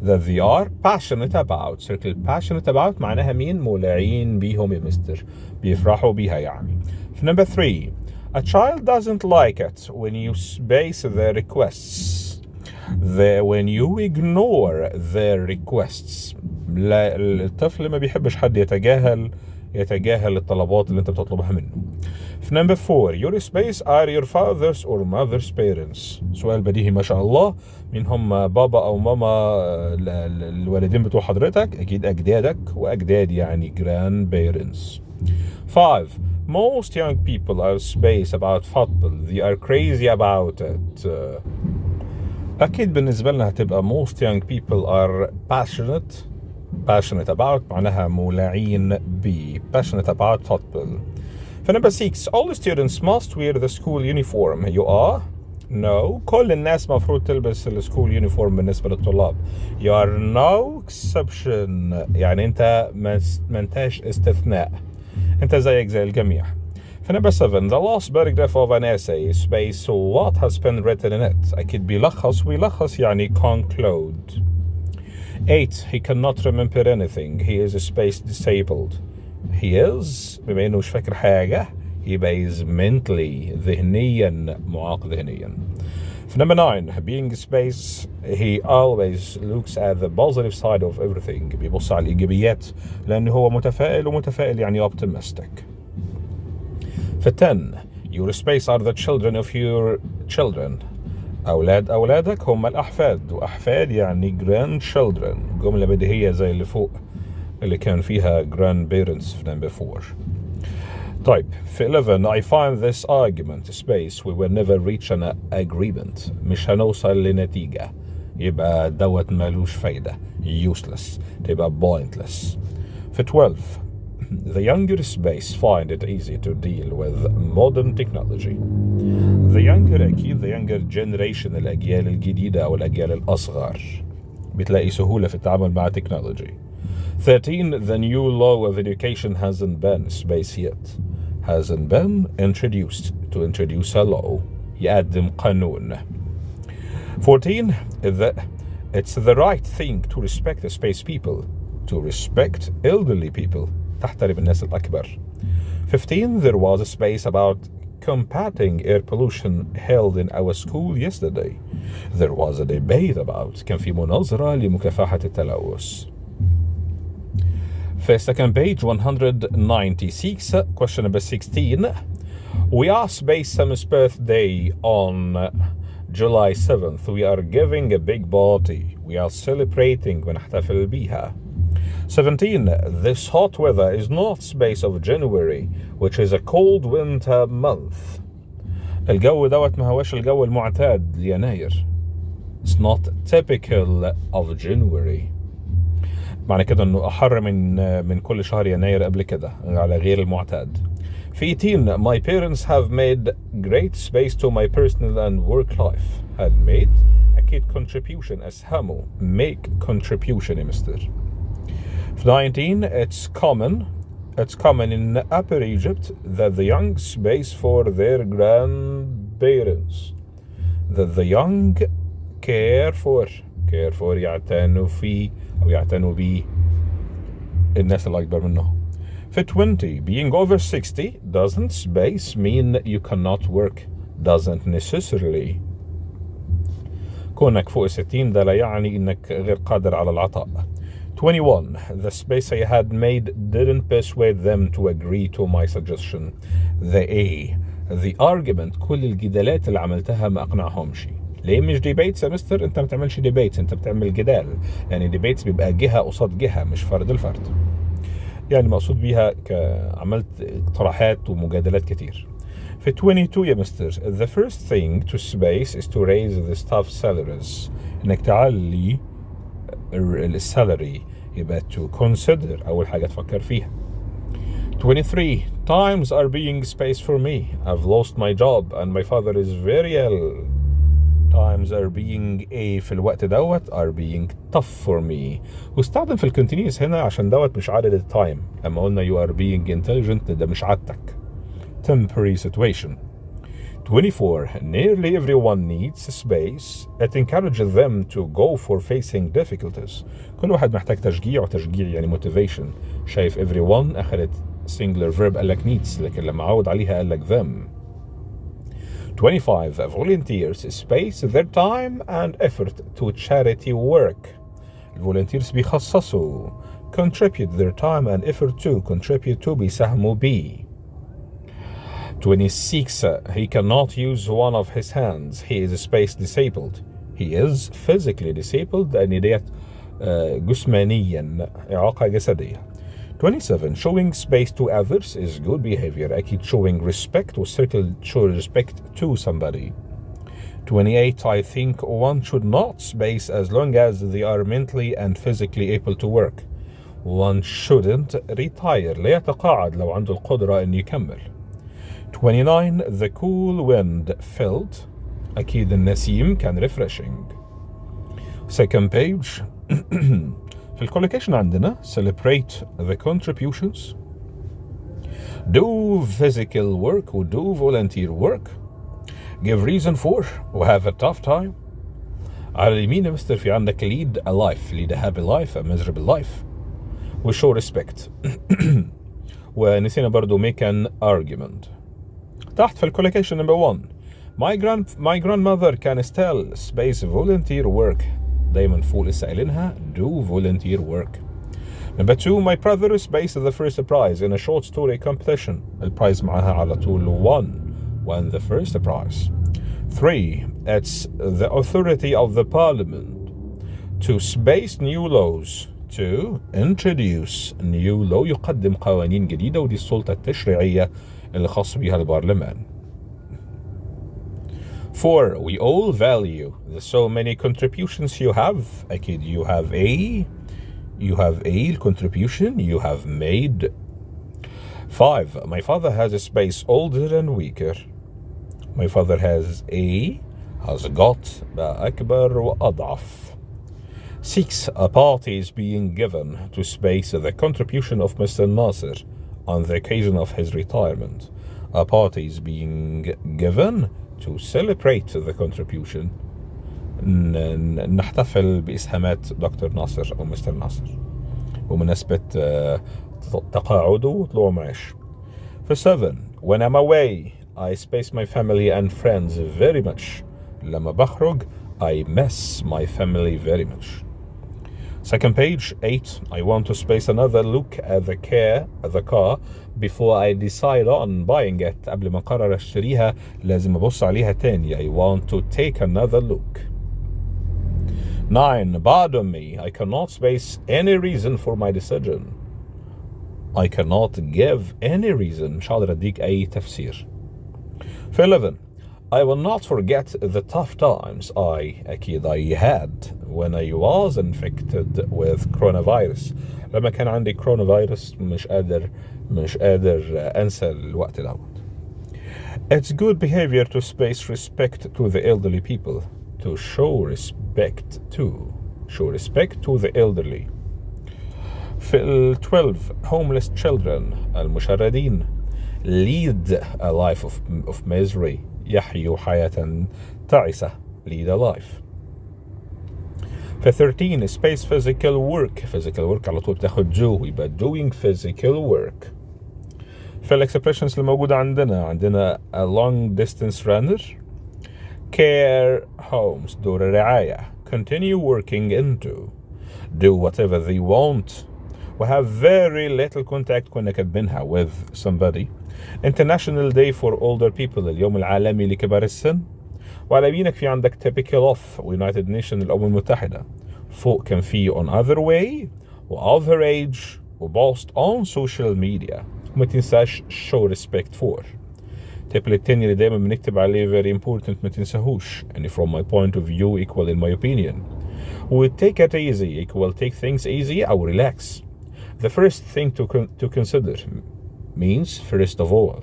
That they are passionate about. Circle passionate about معناها مين؟ مولعين بيهم يا مستر، بيفرحوا بيها يعني. في number 3. A child doesn't like it when you space their requests. When you ignore their requests. لا، الطفل ما بيحبش حد يتجاهل الطلبات اللي انت بتطلبها منه. في number 4. Your space are your father's or mother's parents. سؤال بديهي ما شاء الله. مين هم بابا او ماما الوالدين بتوع حضرتك؟ اكيد اجدادك، واجداد يعني grandparents. 5. Most young people are space about football. They are crazy about it. اكيد بالنسبة لنا هتبقى most young people are passionate about معناها مولعين ب passionate about football. في number 6. All students must wear the school uniform. You are? No. كل الناس مفروض تلبس السكول يونيفورم بالنسبة للطلاب. You are no exception. يعني انت ما انتاش استثناء، انت زيك زي الجميع. في number 7. The last paragraph of an essay space what has been written in it. أكيد بيلخص، ويلخص يعني conclude. 8. He cannot remember anything. He is space disabled. He is بما انه مش فاكر حاجة يبقى is mentally ذهنيا معاق ذهنيا. في number 9. Being space he always looks at the positive side of everything. بيبص على الإيجابيات لأنه هو متفائل، ومتفائل يعني optimistic. في 10. Your space are the children of your children. أولادك هم الأحفاد، وأحفاد يعني grandchildren. جملة بديهية زي اللي فوق اللي كان فيها grandparents في number 4. طيب في 11. I find this argument space we will never reach an agreement. مش هنوصل لنتيجة، يبقى دوت مالوش فايدة useless، تبقى pointless. في 12. The younger space find it easy to deal with modern technology. The younger أكيد the younger generation الأجيال الجديدة أو الأجيال الأصغر بتلاقي سهولة في التعامل مع technology. 13. The new law of education hasn't been space yet. Hasn't been introduced. To introduce a law يقدم قانون. 14. It's the right thing to respect the space people. To respect elderly people. تحترم الناس الأكبر. 15. There was a space about combating air pollution held in our school yesterday. There was a debate about كان في مناظرة لمكافحة التلوث. في second page 196. Question number 16. We are Space Sam's birthday on July 7th. We are giving a big party. We are celebrating ونحتفل بيها. 17. This hot weather is not space of January, which is a cold winter month. الجو دوت ما هوش الجو المعتاد ليناير. It's not typical of January. معنى كده انه احر من كل شهر يناير قبل كده على غير المعتاد. في 18 my parents have made great space to my personal and work life. had made أكيد contribution أسهموا make contribution يا مستر. في 19 it's common in Upper Egypt that the young space for their grandparents, that the young care for يعتنوا فيه أو يعتنوا به الناس اللي أكبر منهم. في 20 being over 60 doesn't space mean you cannot work, doesn't necessarily. كونك فوق 60 ده لا يعني إنك غير قادر على العطاء. 21 the space I had made didn't persuade them to agree to my suggestion. The argument كل الجدالات اللي عملتها ما أقنعهمش. ليه مش ديبيتس يا مستر؟ أنت ما بتعملش ديبيتس، أنت بتعمل جدال. يعني ديبيتس بيبقى جهة قصاد جهة مش فرد الفرد. يعني مقصود بيها عملت اقتراحات ومجادلات كتير. في 22 يا مستر the first thing to space is to raise the staff salaries. إنك تعلي السالري يبقى to consider أول حاجة تفكر فيها. 23 times are being spaced for me. I've lost my job and my father is very ill. times are being في الوقت دوت are being tough for me. واستخدم في الكونتينيوس هنا عشان دوت مش عدد التايم. أما قلنا you are being intelligent ده مش عادتك. temporary situation. 24 nearly everyone needs space. It encourages them to go for facing difficulties. كل واحد محتاج تشجيع، وتشجيع يعني motivation. شايف everyone أخذت singular verb قال لك needs، لكن لما عود عليها قال لك them. 25 volunteers space their time and effort to charity work. الفولنتيرز بيخصصوا contribute their time and effort to contribute to بيساهموا بي. 26 he cannot use one of his hands. He is space disabled. He is physically disabled يعني ديت جسمانيا إعاقة جسدية. 27 showing space to others is good behavior. أكيد showing respect والcircle show respect to somebody. 28 I think one should not space as long as they are mentally and physically able to work. One shouldn't retire. لا يتقاعد لو عنده القدرة أن يكمل. 29 the cool wind felt أكيد النسيم كان refreshing. Second page في الcollocation عندنا celebrate the contributions, do physical work و do volunteer work, give reason for و have a tough time. على اليمين يا مستر في عندك lead a life, lead a happy life, a miserable life و show respect. ونسينا برضو make an argument. تحت في الcollocation number 1 my grandmother can still space volunteer work. دايما فوق لسه قايلينها do volunteer work. Number 2 my brother spaced the first prize in a short story competition. البرايز معاها على طول won the first prize. 3 it's the authority of the parliament to space new laws, to introduce new law يقدم قوانين جديدة، ودي السلطة التشريعية اللي خاص بها البرلمان. 4 we all value the so many contributions you have. أكيد you have a contribution you have made. 5 my father has a space older and weaker. My father has got بقى أكبر وأضعف. 6 a party is being given to space the contribution of Mr. Almoasser on the occasion of his retirement. A party is being given to celebrate the contribution. نحتفل بإسهامات دكتور ناصر أو مستر ناصر ومناسبة تقاعده وطلوع معاش. For 7 when I'm away I space my family and friends very much. لما بخرج I miss my family very much. Second page 8 I want to space another look at the car before I decide on buying it. قبل ما أقرر أشتريها لازم أبص عليها تاني. I want to take another look. 9 pardon me I cannot space any reason for my decision. I cannot give any reason. مش هقدر أديك أي تفسير. 11 I will not forget the tough times I had when I was infected with coronavirus. لما كان عندي coronavirus مش قادر أنسى الوقت دوت. It's good behavior to space respect to the elderly people. To show respect to the elderly. في 12 homeless children المشردين lead a life of misery. يحيوا حياة تعسة. Lead a life. في 13 space physical work على طول بتاخد do يبقى doing physical work. في الاكسبريشنز اللي موجودة عندنا a long distance runner, care homes دور الرعاية, continue working into, do whatever they want, we have very little contact كنا كاتبينها with somebody, international day for older people اليوم العالمي لكبار السن, وعلى يمينك في عندك typical of United Nations الأمم المتحدة, فوق كان في on other way و other age و post on social media. وما تنساش show respect for. تيبل التاني اللي دايما بنكتب عليه very important ما تنساهوش, and from my point of view equal in my opinion. We take it easy equal take things easy أو relax. The first thing to consider means first of all.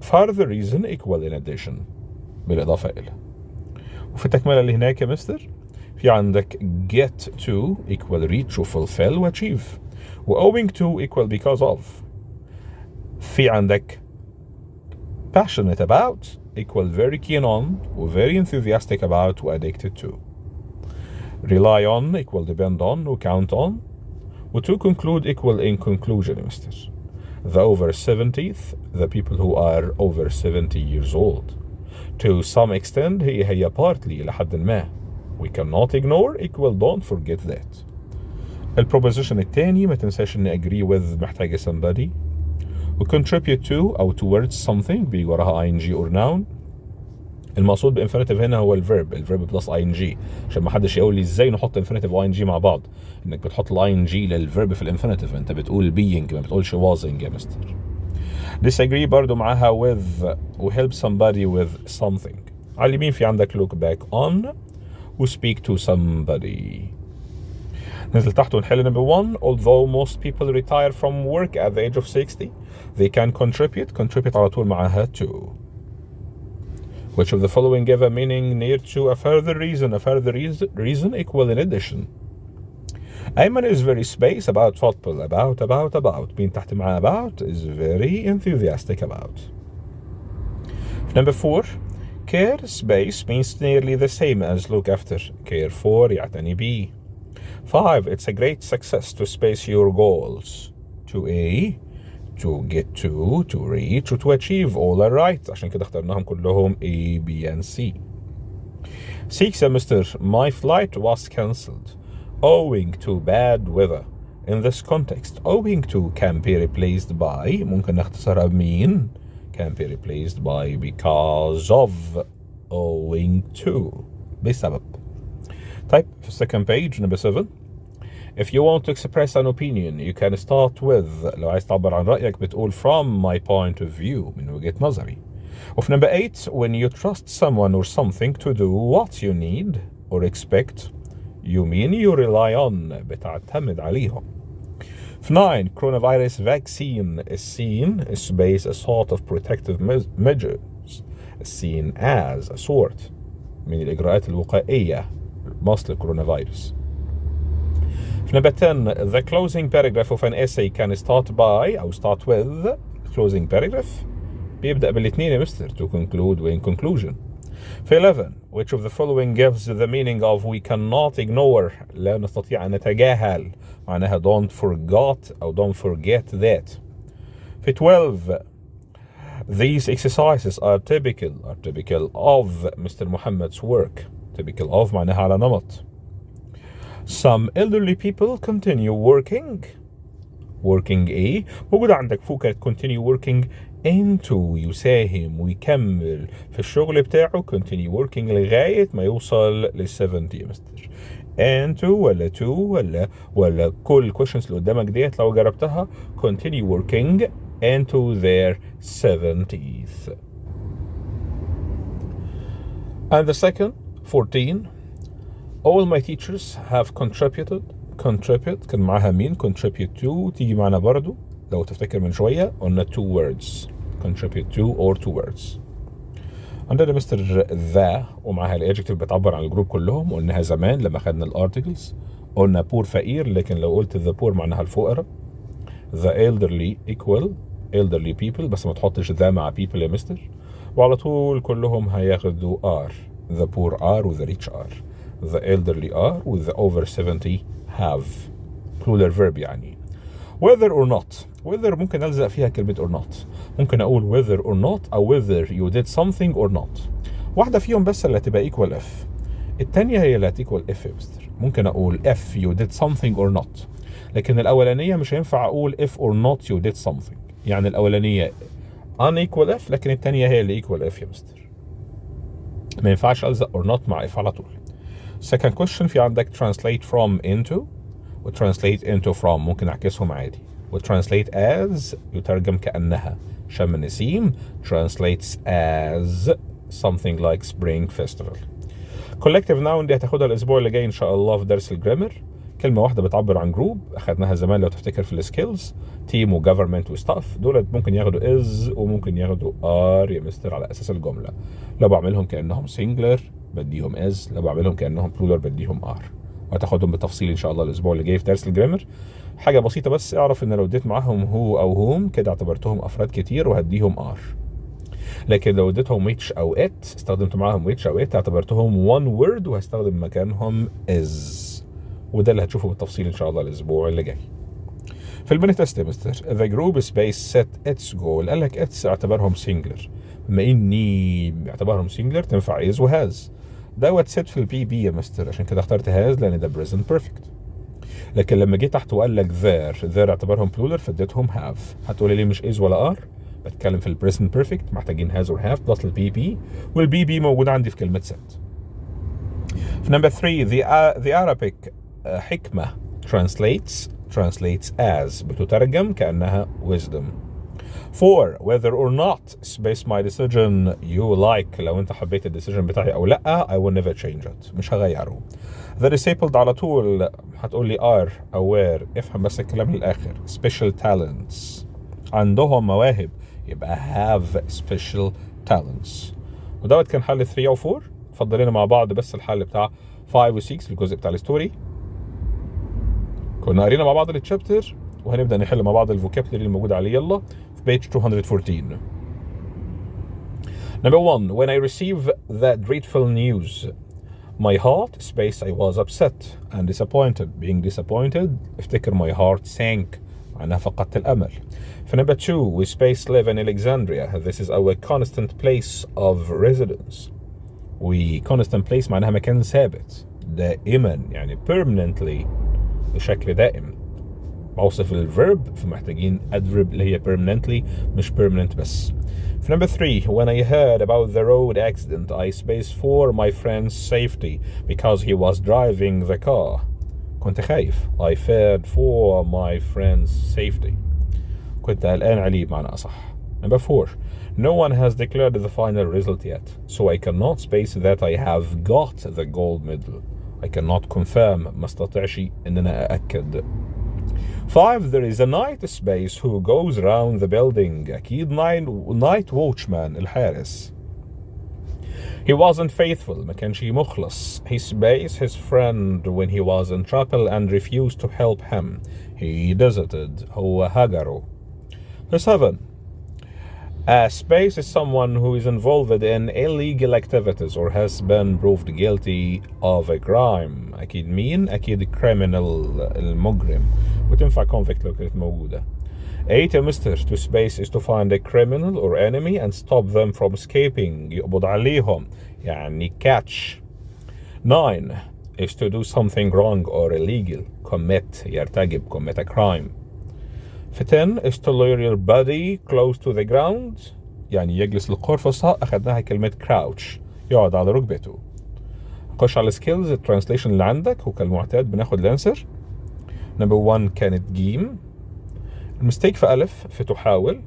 Further reason equal in addition بالإضافة إلى. وفي التكملة اللي هناك يا مستر في عندك get to equal reach و fulfill و achieve, و owing to equal because of. في عندك passionate about equal very keen on و very enthusiastic about و addicted to. Rely on equal depend on و count on, و to conclude equal in conclusion يا مستر. The over 70th the people who are over 70 years old. To some extent هي partly لحد ما. We cannot ignore equal don't forget that. البروبوزيشن التاني ما تنساش ان agree with محتاجة somebody, و contribute to أو towards something بيجي وراها ing or noun. المقصود بinfinitive هنا هو الverb plus ing, عشان ما حدش يقول لي ازاي نحط infinitive و ing مع بعض. انك بتحط ing للverb في الinfinitive, انت بتقول being ما بتقولش wasing يا مستر. disagree برضو معاها with و help somebody with something. على اليمين في عندك look back on و speak to somebody. ننزل تحت ونحل number 1. Although most people retire from work at the age of 60, they can contribute على طول معاها to. Which of the following give a meaning near to a further reason equal in addition. أيمن is very space about football about مين تحت معاه about is very enthusiastic about. Number 4, care space means nearly the same as look after. Care for يعتني بيه. 5, it's a great success to space your goals. To A, to get to reach, to achieve all are right. عشان كده اخترناهم كلهم A, B and C. 6 Mr. My flight was cancelled owing to bad weather. In this context, owing to can be replaced by ممكن نختصرها بمين؟ can be replaced by because of, owing to بسبب. طيب في second page number 7. If you want to express an opinion you can start with, لو عايز تعبر عن رأيك بتقول from my point of view من وجهة نظري. وفي number 8 when you trust someone or something to do what you need or expect you mean you rely on بتعتمد عليهم. في 9 coronavirus vaccine is seen space a sort of protective measures seen as a sort من الإجراءات الوقائية مصل الكورونافيروس. في number 10 the closing paragraph of an essay can start by أو start with closing paragraph بيبدأ بالاثنين يا مستر to conclude و in conclusion. في 11 which of the following gives the meaning of we cannot ignore لا نستطيع أن نتجاهل معناها don't forget أو don't forget that. في 12 these exercises are typical of Mr. Muhammad's work. typical of معناها على نمط. Some elderly people continue working A موجودة عندك فوق continue working into يساهم ويكمل في الشغل بتاعه continue working لغاية ما يوصل لل70 يا مستر. into ولا to ولا كل questions اللي قدامك ديت لو جربتها continue working into their 70th. And the second 14 all my teachers have contribute كان معاها مين؟ contribute to تيجي معنا برضو لو تفتكر من شوية قلنا two words contribute to or two words. عندنا مستر ذا ومعها الادجكتيف بتعبر عن الجروب كلهم، قلناها زمان لما خدنا الارتكلز، قلنا poor فقير، لكن لو قلت the poor معناها الفقراء. the elderly equal elderly people، بس ما تحطش ذا مع people يا مستر، وعلى طول كلهم هياخدوا are. the poor are و the rich are. the elderly are و the over 70 have. plural verb يعني. whether or not. whether ممكن ألزق فيها كلمة or not. ممكن أقول whether or not أو whether you did something or not. واحدة فيهم بس اللي هتبقى equal if. التانية هي اللي هتيكوال if يا مستر. ممكن أقول if you did something or not، لكن الأولانية مش هينفع أقول if or not you did something. يعني الأولانية unequal if، لكن التانية هي اللي equal if يا مستر. ما ينفعش ألزق or not مع if على طول. second question في عندك translate from into و translate into from، ممكن أعكسهم عادي. و translate as يترجم كأنها. شم النسيم translates as something like spring festival. collective noun دي هتاخدها الأسبوع اللي جاي إن شاء الله في درس الجرامر. كلمة واحدة بتعبر عن جروب، أخدناها زمان لو تفتكر في السكيلز، تيم وجفرمنت وستاف. دول ممكن ياخدوا is وممكن ياخدوا are يا مستر على أساس الجملة. لو بعملهم كأنهم singular بديهم is، لو بعملهم كأنهم plural بديهم are. وهتاخدهم بالتفصيل إن شاء الله الأسبوع اللي جاي في درس الجرامر. حاجة بسيطة بس، اعرف إن لو اديت معاهم هو أو هوم كده اعتبرتهم أفراد كتير وهديهم are. لكن لو اديتهم which أو it، استخدمت معاهم which أو it، اعتبرتهم one word وهستخدم مكانهم is. وده اللي هتشوفه بالتفصيل إن شاء الله الأسبوع اللي جاي. في الميني تيست يا مستر the group space set its goal، قال لك its اعتبرهم singular، بما إني اعتبرهم singular تنفع is و has. دوت set في البي بي يا مستر، عشان كده اخترت has لأن ده present perfect. لكن لما جيت تحت وقال لك their اعتبرهم plural فاديتهم have. هتقولي ليه مش is ولا are؟ بتكلم في البريزنت بيرفكت، محتاجين has or have بلس البي بي، والبي بي موجود عندي في كلمة set. في نمبر 3 the Arabic حكمة translates as بتترجم كأنها wisdom. 4 whether or not space my decision you like، لو انت حبيت الديسيجن بتاعي او لا I will never change it، مش هغيره. the disabled على طول هتقول لي are aware، افهم بس الكلام للآخر. special talents عندهم مواهب، يبقى have special talents. ودوت كان حل 3 أو 4. فضلنا مع بعض بس الحل بتاع 5 و 6 الجزء بتاع الستوري. كنا قرينا مع بعض التشابتر وهنبدأ نحل مع بعض الفوكابلري الموجود عليه. يلا في page 214. Number 1 when I received that dreadful news my heart space I was upset and disappointed. being disappointed افتكر my heart sank معناها فقدت الأمل. في number 2 we space live in Alexandria this is our constant place of residence. we constant place معناها مكان ثابت دائما، يعني permanently بشكل دائم. بوصف الفيرب فمحتاجين adverb اللي هي permanently مش permanent بس. في number 3 when I heard about the road accident I spaced for my friend's safety because he was driving the car. كنت خايف I feared for my friend's safety، كنت قلقان عليه بمعنى أصح. number 4 no one has declared the final result yet so I cannot space that I have got the gold medal. I cannot confirm ما استطيعش إن أنا أأكد. 5 there is a night space who goes around the building أكيد night watchman الحارس. he wasn't faithful ما كانش مخلص. he spaced his friend when he was in trouble and refused to help him. he deserted هو هجره. 7 a space is someone who is involved in illegal activities or has been proved guilty of a crime. أكيد مين؟ أكيد criminal المجرم، وتنفع convict لو كانت موجودة. 8 يا مستر to space is to find a criminal or enemy and stop them from escaping يقبض عليهم يعني catch. 9 is to do something wrong or illegal commit يرتكب commit a crime. في 10 is to lower your body close to the ground يعني يجلس للقرفصة، أخدناها كلمة crouch يقعد على ركبته. نخش على skills الترانسليشن اللي عندك، وكالمعتاد بناخد الانسر. number 1 كانت جيم. المستيك في ألف في تحاول.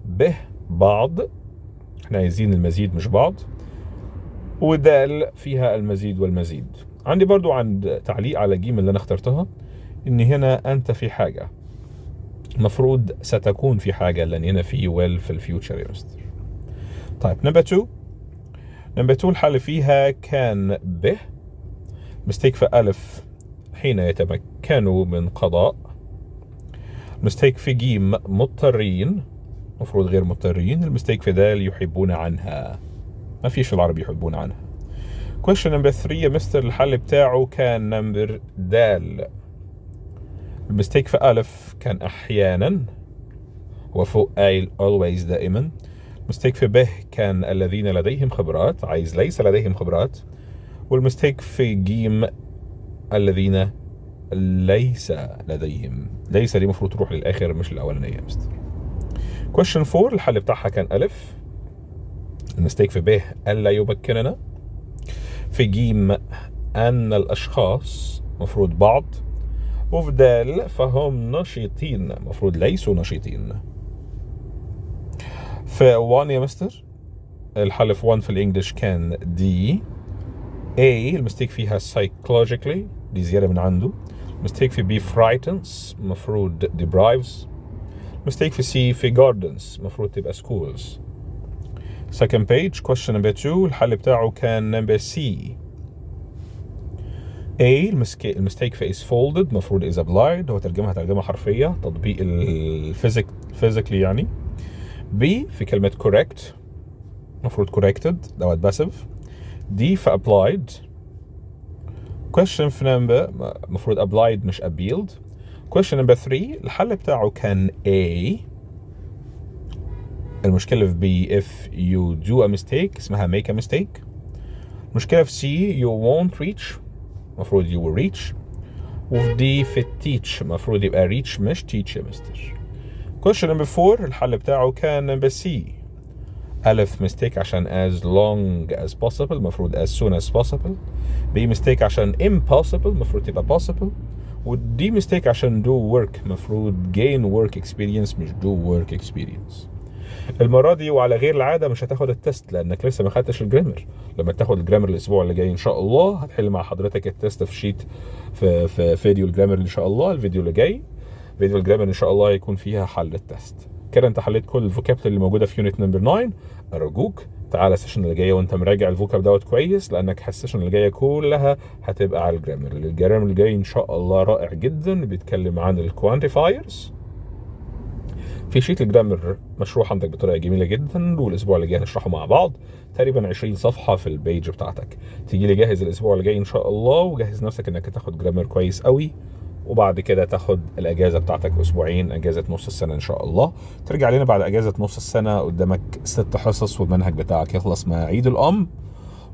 ب بعض، احنا عايزين المزيد مش بعض. ودال فيها المزيد والمزيد. عندي برضو عند تعليق على جيم اللي أنا اخترتها، إن هنا أنت في حاجة، مفروض ستكون في حاجة، لأن هنا في will في الفيوتشر يا مستر. طيب نمبر 2 الحل فيها كان به. مستيك في ألف، حين يتمكنوا من قضاء. مستيك في جيم مضطرين، مفروض غير مضطرين. المستيك في دال يحبون عنها، ما فيش العرب يحبون عنها. question number 3 يا مستر الحل بتاعه كان نمبر دال. المستيك في ألف كان أحيانا، وفوق قايل always دائما. المستيك في به كان الذين لديهم خبرات، عايز ليس لديهم خبرات. والمستيك في جيم الذين ليس لديهم، ليس دي مفروض تروح للآخر مش الأولانية يا مستر. question 4 الحل بتاعها كان ألف. المستيك في به ألا يمكننا. في جيم أن الأشخاص مفروض بعض. وفي دال فهم نشيطين، مفروض ليسوا نشيطين. في 1 يا مستر الحل في 1 في الإنجليش كان دي. A المستيك فيها psychologically، دي زيادة من عنده. المستيك في B frightens، مفروض deprives. المستيك في C في gardens، مفروض تبقى schools. second page question number 2 الحل بتاعه كان number C. A المستيك في is folded، مفروض is applied، هو ترجمها ترجمة حرفية، تطبيق physically يعني. B في كلمة correct، مفروض corrected دوت passive. D في applied. question في number مفروض applied مش appealed. question number 3 الحل بتاعه كان A. المشكلة في B if you do a mistake اسمها make a mistake. المشكلة في C you won't reach، مفروض you will reach. وفي D في teach مفروض يبقى reach مش teach يا مستر. question number 4 الحل بتاعه كان number C. ألف mistake عشان as long as possible، مفروض as soon as possible. B mistake عشان impossible، مفروض تبقى possible. و D mistake عشان do work، مفروض gain work experience مش do work experience. المرة دي وعلى غير العادة مش هتاخد التست لأنك لسه ما خدتش الجرامر. لما تاخد الجرامر الأسبوع اللي جاي إن شاء الله هتحل مع حضرتك التست في شيت في فيديو الجرامر إن شاء الله. الفيديو اللي جاي فيديو الجرامر إن شاء الله هيكون فيها حل التست. كده أنت حليت كل الفوكابت اللي موجودة في يونت نمبر 9. أرجوك تعالى السيشن اللي جايه وأنت مراجع الفوكاب دوت كويس، لأنك السيشن اللي جايه كلها هتبقى على الجرامر. الجرامر اللي جاي إن شاء الله رائع جدا، بيتكلم عن الكوانتيفايرز في شيت الجرامر مشروح عندك بطريقه جميله جدا، والاسبوع اللي جاي هنشرحه مع بعض تقريبا 20 صفحه في البيج بتاعتك. تيجي لي جاهز الاسبوع اللي جاي ان شاء الله، وجهز نفسك انك تاخد جرامر كويس قوي، وبعد كده تاخد الاجازه بتاعتك اسبوعين، اجازه نص السنه ان شاء الله. ترجع لنا بعد اجازه نص السنه قدامك 6 حصص والمنهج بتاعك يخلص مع عيد الام،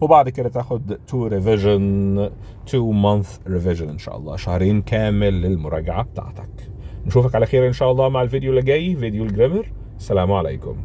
وبعد كده تاخد 2 month revision ان شاء الله، شهرين كامل للمراجعه بتاعتك. نشوفك على خير ان شاء الله مع الفيديو اللي جاي، فيديو الجرامر. السلام عليكم.